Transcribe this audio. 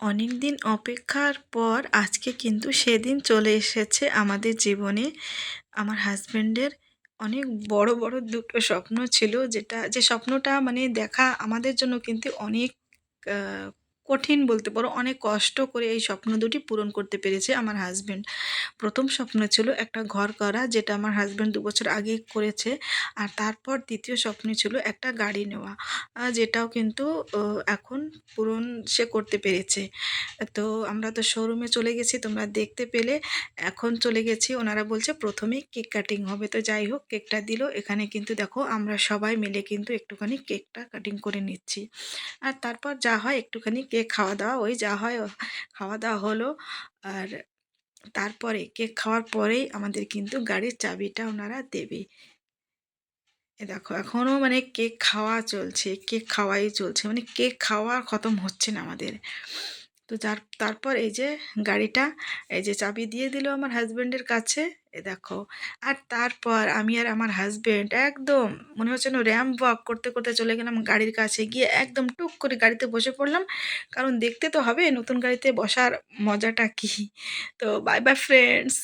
অনেকদিন অপেক্ষার পর আজকে কিন্তু সেদিন চলে এসেছে আমাদের জীবনে। আমার হাসব্যান্ডের অনেক বড় বড় দুটো স্বপ্ন ছিল, যে স্বপ্নটা মানে দেখা আমাদের জন্য কিন্তু অনেক কঠিন বলতে পারো। অনেক কষ্ট করে এই স্বপ্ন দুটি পূরণ করতে পেরেছে আমার হাসব্যান্ড। প্রথম স্বপ্ন ছিল একটা ঘর করা, যেটা আমার হাসব্যান্ড ২ বছর আগেই করেছে। আর তারপর দ্বিতীয় স্বপ্ন ছিল একটা গাড়ি নেওয়া, যেটাও কিন্তু এখন পূরণ সে করতে পেরেছে। তো আমরা তো শোরুমে চলে গেছি, তোমরা দেখতে পেলে। এখন চলে গেছি, ওনারা বলছে প্রথমেই কেক কাটিং হবে। তো যাই হোক, কেকটা দিল। এখানে কিন্তু দেখো আমরা সবাই মিলে কিন্তু একটুখানি কেকটা কাটিং করে নিচ্ছি। আর তারপর যা হয় একটুখানি কেক খাওয়া দাওয়া, ওই যা হয় খাওয়া দাওয়া হলো। আর তারপরে কেক খাওয়ার পরেই আমাদের কিন্তু গাড়ির চাবিটা ওনারা দেবে। এ দেখো এখনও মানে কেক খাওয়া চলছে, কেক খাওয়াই চলছে, মানে কেক খাওয়া খতম হচ্ছে না আমাদের। তো তারপর এই যে গাড়িটা, এই যে চাবি দিয়ে দিল আমার হাজব্যান্ডের কাছে। এ দেখো। আর তারপর আমি আর আমার হাজব্যান্ড একদম মনে হচ্ছে না র্যাম্প ওয়াক করতে করতে চলে গেলাম গাড়ির কাছে, গিয়ে একদম টুক করে গাড়িতে বসে পড়লাম। কারণ দেখতে তো হবে নতুন গাড়িতে বসার মজাটা কী। তো বাই বাই ফ্রেন্ডস।